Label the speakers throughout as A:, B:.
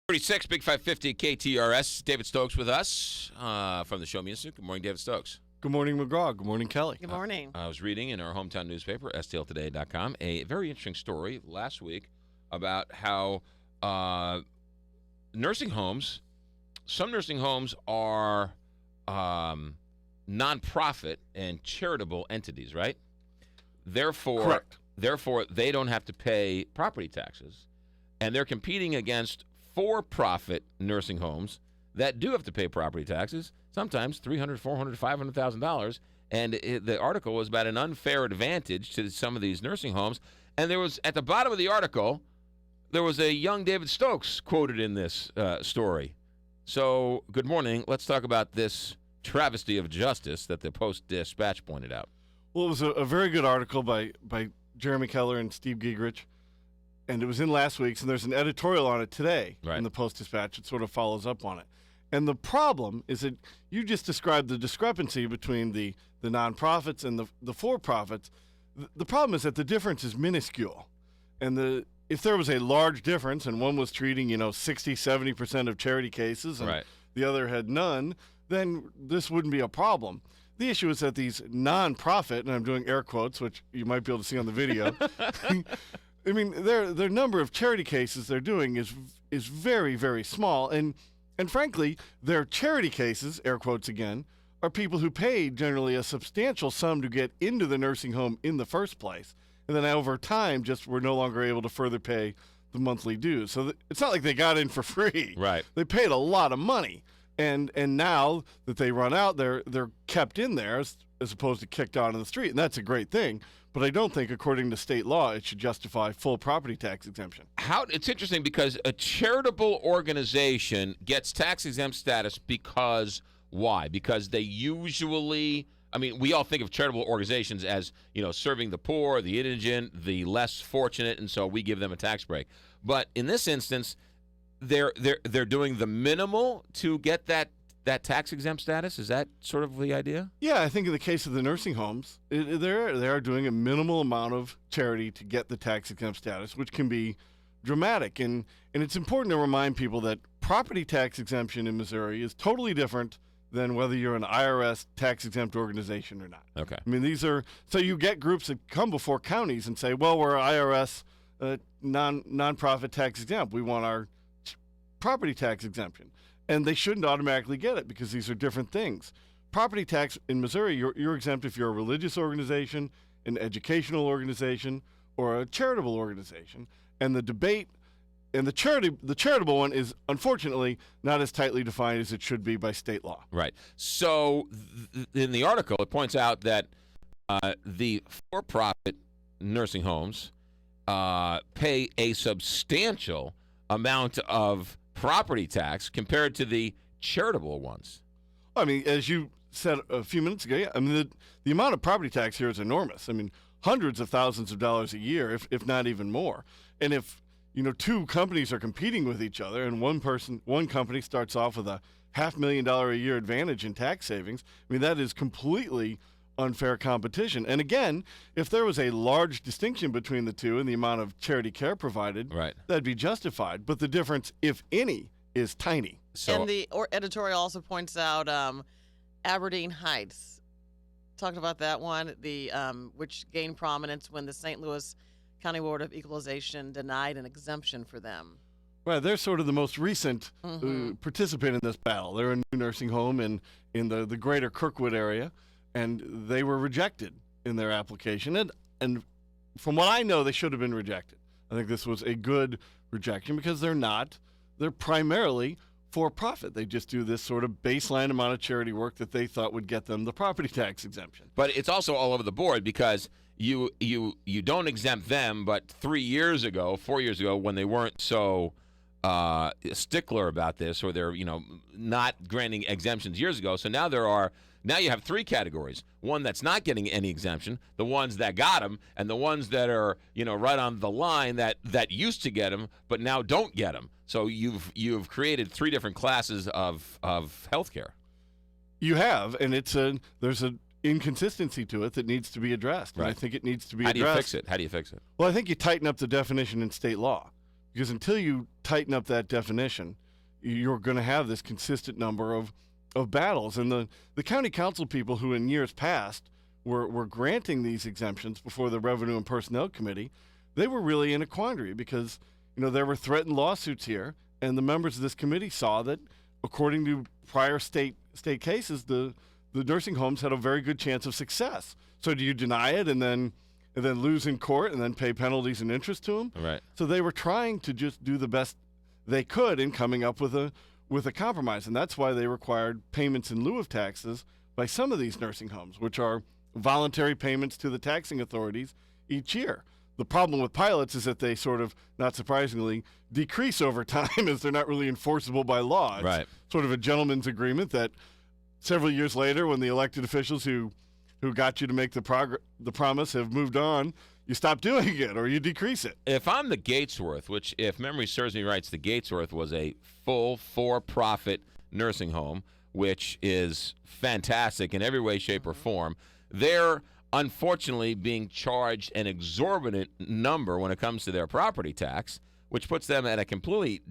A: 36, Big 550 KTRS. David Stokes with us from the Show Me Institute. Good morning, David Stokes.
B: Good morning, McGraw. Good morning, Kelly.
C: Good morning.
A: I was reading in our hometown newspaper, stltoday.com, a very interesting story last week about how nursing homes, some nursing homes are nonprofit and charitable entities, right?
B: Correct.
A: Therefore, they don't have to pay property taxes, and they're competing against for-profit nursing homes that do have to pay property taxes, sometimes $300,000, $400,000, $500,000. And the article was about an unfair advantage to some of these nursing homes. And there was, at the bottom of the article, there was a young David Stokes quoted in this story. So, good morning. Let's talk about this travesty of justice that the Post-Dispatch pointed out.
B: Well, it was a very good article by Jeremy Keller and Steve Giegerich, and it was in last week's, and there's an editorial on it today in the Post-Dispatch. It sort of follows up on it. And the problem is that you just described the discrepancy between the nonprofits and the for-profits. The problem is that the difference is minuscule. And if there was a large difference and one was treating, 60, 70% of charity cases and the other had none, then this wouldn't be a problem. The issue is that these nonprofit, and I'm doing air quotes, which you might be able to see on the video, I mean, their number of charity cases they're doing is very, very small. And frankly, their charity cases, air quotes again, are people who paid generally a substantial sum to get into the nursing home in the first place. And then over time, just were no longer able to further pay the monthly dues. So it's not like they got in for free.
A: Right.
B: They paid a lot of money. And now that they run out, they're kept in there as opposed to kicked out on the street. And that's a great thing. But I don't think, according to state law, it should justify full property tax exemption.
A: It's interesting because a charitable organization gets tax-exempt status because why? Because they usually, we all think of charitable organizations as, serving the poor, the indigent, the less fortunate, and so we give them a tax break. But in this instance, they're doing the minimal to get that tax-exempt status? Is that sort of the idea?
B: Yeah, I think in the case of the nursing homes, they are doing a minimal amount of charity to get the tax-exempt status, which can be dramatic. And it's important to remind people that property tax exemption in Missouri is totally different than whether you're an IRS tax-exempt organization or not.
A: Okay.
B: So you get groups that come before counties and say, well, we're IRS nonprofit tax-exempt. We want our property tax exemption. And they shouldn't automatically get it because these are different things. Property tax in Missouri, you're exempt if you're a religious organization, an educational organization, or a charitable organization. And the debate and the charitable one is unfortunately not as tightly defined as it should be by state law.
A: Right. So in the article, it points out that the for-profit nursing homes pay a substantial amount of property tax compared to the charitable ones.
B: As you said a few minutes ago, the amount of property tax here is enormous. Hundreds of thousands of dollars a year, if not even more. And if two companies are competing with each other, and one company starts off with a $500,000 a year advantage in tax savings, that is completely unfair competition. And again, if there was a large distinction between the two in the amount of charity care provided, that'd be justified. But the difference, if any, is tiny.
C: And the editorial also points out Aberdeen Heights. Talked about that one, which gained prominence when the St. Louis County Board of Equalization denied an exemption for them.
B: Right, they're sort of the most recent participant in this battle. They're a new nursing home in the greater Kirkwood area. And they were rejected in their application. And from what I know, they should have been rejected. I think this was a good rejection because they're primarily for-profit. They just do this sort of baseline amount of charity work that they thought would get them the property tax exemption.
A: But it's also all over the board because you don't exempt them, but 4 years ago, when they weren't so stickler about this, or they're not granting exemptions years ago, so now you have three categories. One that's not getting any exemption, the ones that got them, and the ones that are, right on the line that used to get them but now don't get them. So you've created three different classes of health care.
B: You have, and there's an inconsistency to it that needs to be addressed. And I think it needs to be addressed.
A: How do you fix it?
B: Well, I think you tighten up the definition in state law. because until you tighten up that definition, you're going to have this consistent number of battles. And the county council people who in years past were granting these exemptions before the Revenue and Personnel Committee, they were really in a quandary because, there were threatened lawsuits here, and the members of this committee saw that, according to prior state cases, the nursing homes had a very good chance of success. So do you deny it and then lose in court and then pay penalties and interest to them?
A: Right.
B: So they were trying to just do the best they could in coming up with a compromise, and that's why they required payments in lieu of taxes by some of these nursing homes, which are voluntary payments to the taxing authorities each year. The problem with pilots is that they sort of, not surprisingly, decrease over time as they're not really enforceable by law. It's
A: right.
B: Sort of a gentleman's agreement that several years later, when the elected officials who got you to make the promise have moved on, you stop doing it or you decrease it.
A: If I'm the Gatesworth, which, if memory serves me right, the Gatesworth was a full for-profit nursing home, which is fantastic in every way, shape, or form, they're unfortunately being charged an exorbitant number when it comes to their property tax, which puts them at a completely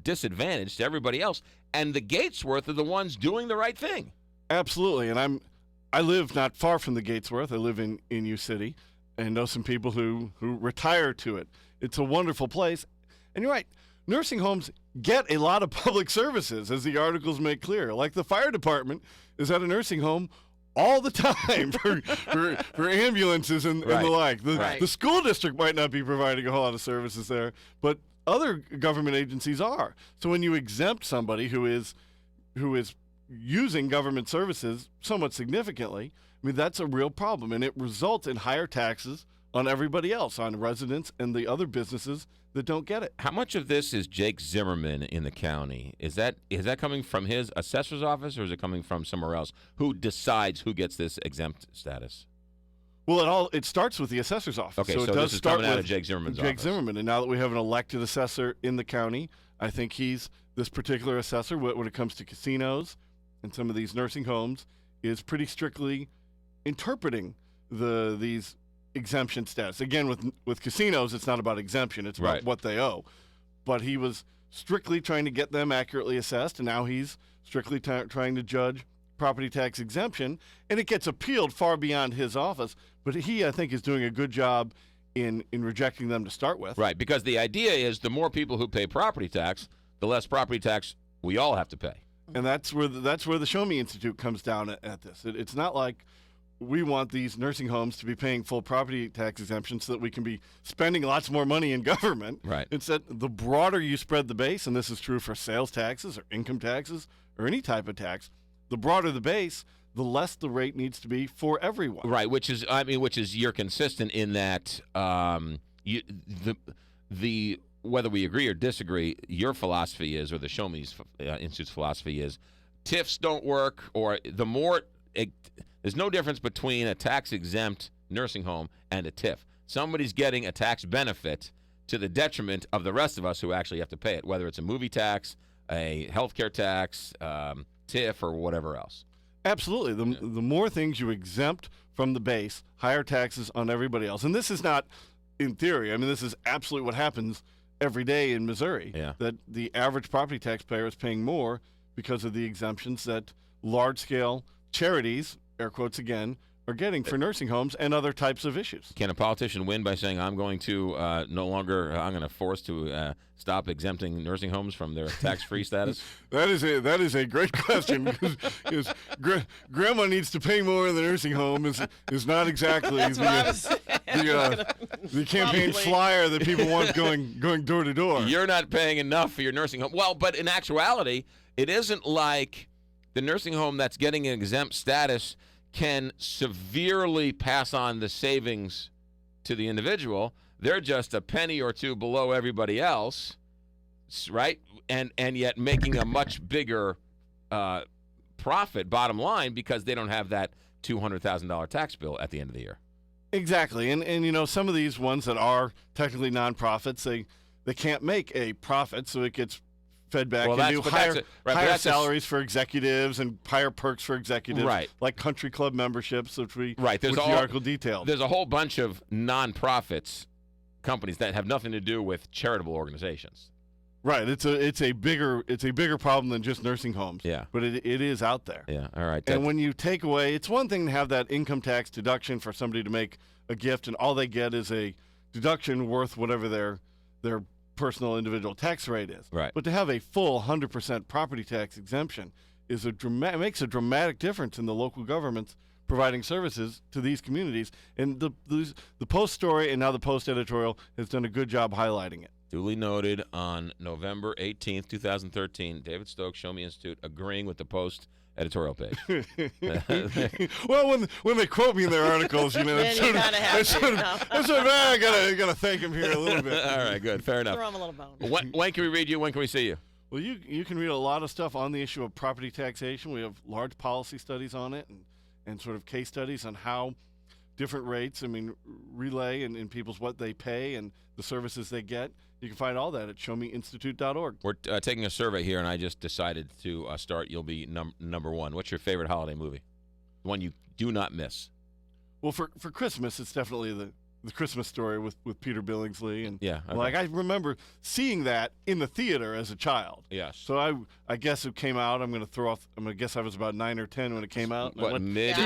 A: disadvantage to everybody else. And the Gatesworth are the ones doing the right thing.
B: Absolutely. And I live not far from the Gatesworth. I live in U City and know some people who retire to it. It's a wonderful place. And you're right. Nursing homes get a lot of public services, as the articles make clear. Like the fire department is at a nursing home all the time for ambulances and the like. The school district might not be providing a whole lot of services there, but other government agencies are. So when you exempt somebody who is using government services somewhat significantly, I mean, that's a real problem, and it results in higher taxes on everybody else, on residents and the other businesses that don't get it.
A: How much of this is Jake Zimmerman in the county? Is that coming from his assessor's office, or is it coming from somewhere else? Who decides who gets this exempt status?
B: Well, it starts with the assessor's office.
A: Okay, so
B: it does
A: this is
B: start
A: coming
B: with
A: out of Jake Zimmerman's
B: Jake
A: office.
B: Zimmerman, and now that we have an elected assessor in the county, I think this particular assessor, when it comes to casinos and some of these nursing homes, is pretty strictly interpreting these exemption status. Again, with casinos, it's not about exemption; it's about what they owe. But he was strictly trying to get them accurately assessed, and now he's strictly trying to judge property tax exemption, and it gets appealed far beyond his office. But he, I think, is doing a good job in rejecting them to start with.
A: Right, because the idea is the more people who pay property tax, the less property tax we all have to pay.
B: And that's where the Show Me Institute comes down at this. It's not like we want these nursing homes to be paying full property tax exemption so that we can be spending lots more money in government.
A: Right.
B: It's that the broader you spread the base, and this is true for sales taxes or income taxes or any type of tax, the broader the base, the less the rate needs to be for everyone.
A: Right, which is you're consistent in that the whether we agree or disagree, your philosophy is, or the Show Me Institute's philosophy is, TIFs don't work, or there's no difference between a tax-exempt nursing home and a TIF. Somebody's getting a tax benefit to the detriment of the rest of us who actually have to pay it, whether it's a movie tax, a healthcare tax, TIF, or whatever else.
B: Absolutely. The more things you exempt from the base, higher taxes on everybody else. And this is not in theory. I mean, this is absolutely what happens every day in Missouri, that the average property taxpayer is paying more because of the exemptions that large-scale charities, air quotes again, are getting for nursing homes and other types of issues.
A: Can a politician win by saying, I'm going to I'm going to force to stop exempting nursing homes from their tax-free status?
B: That is a great question, because grandma needs to pay more in the nursing home is not exactly the campaign flyer that people want going door to door.
A: You're not paying enough for your nursing home. Well, but in actuality, it isn't like the nursing home that's getting an exempt status can severely pass on the savings to the individual. They're just a penny or two below everybody else, right? And yet making a much bigger profit, bottom line, because they don't have that $200,000 tax bill at the end of the year.
B: Exactly. And some of these ones that are technically nonprofits, they can't make a profit, so it gets fed back into higher salaries for executives and higher perks for executives, like country club memberships, which the article detailed.
A: There's a whole bunch of nonprofits companies that have nothing to do with charitable organizations.
B: Right. It's a bigger problem than just nursing homes.
A: Yeah.
B: But it is out there.
A: Yeah. All right.
B: And when you take away, it's one thing to have that income tax deduction for somebody to make a gift, and all they get is a deduction worth whatever their personal individual tax rate is.
A: Right.
B: But to have a full 100% property tax exemption makes a dramatic difference in the local governments providing services to these communities. And the Post story and now the Post editorial has done a good job highlighting it.
A: Duly noted on November 18th, 2013, David Stokes, Show Me Institute, agreeing with the Post editorial page.
B: Well, when they quote me in their articles,
C: Then you kind of have to.
B: I gotta thank him here a little bit.
A: All right, good, fair enough.
C: Throw him a little bone.
A: When can we read you? When can we see you?
B: Well, you can read a lot of stuff on the issue of property taxation. We have large policy studies on it and sort of case studies on how different rates, relay and people's what they pay and the services they get. You can find all that at showmeinstitute.org.
A: We're taking a survey here, and I just decided to start. You'll be number one. What's your favorite holiday movie? The one you do not miss.
B: Well, for Christmas, it's definitely the Christmas Story with Peter Billingsley. And
A: yeah, okay.
B: Like I remember seeing that in the theater as a child.
A: Yes.
B: So I guess it came out. I'm going to guess I was about 9 or 10 when it came out.
A: What, mid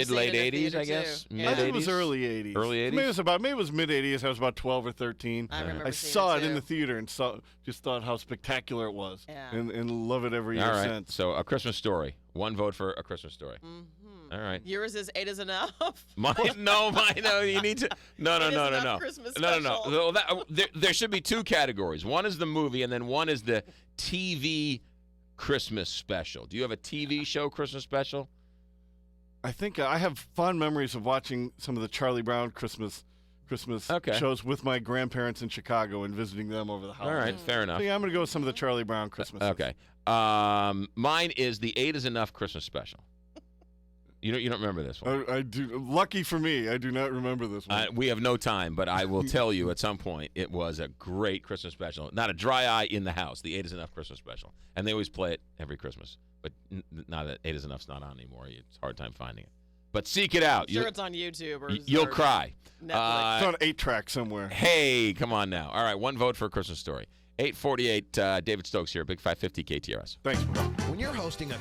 A: late 80s, I guess?
C: Yeah.
A: Mid 80s?
B: It was early 80s.
A: Early 80s?
B: Maybe it was mid 80s. I was about 12 or 13.
C: I
B: saw it in
C: too.
B: the theater and just thought how spectacular it was.
C: Yeah.
B: And love it every year
A: All right.
B: since.
A: So A Christmas Story. One vote for A Christmas Story.
C: Mm-hmm.
A: All right.
C: Yours is 8 is enough.
A: Mine, no. You need to. No.
C: Christmas
A: No.
C: special.
A: Well, there should be two categories. One is the movie, and then one is the TV Christmas special. Do you have a TV show Christmas special?
B: I think I have fond memories of watching some of the Charlie Brown Christmas shows with my grandparents in Chicago and visiting them over the holidays.
A: All right, fair enough.
B: So yeah, I'm going to go with some of the Charlie Brown Christmas.
A: Okay. Mine is the 8 is Enough Christmas special. You don't remember this one?
B: I do. Lucky for me, I do not remember this one.
A: We have no time, but I will tell you at some point it was a great Christmas special. Not a dry eye in the house. The 8 is Enough Christmas special. And they always play it every Christmas. But now that 8 is Enough's not on anymore, it's a hard time finding it. But seek it out.
C: Sure, it's on YouTube.
A: You'll cry.
C: Netflix.
B: It's on 8-track somewhere.
A: Hey, come on now. All right, one vote for A Christmas Story. 848, David Stokes here, Big 550 KTRS.
B: Thanks, Will.
D: When you're hosting a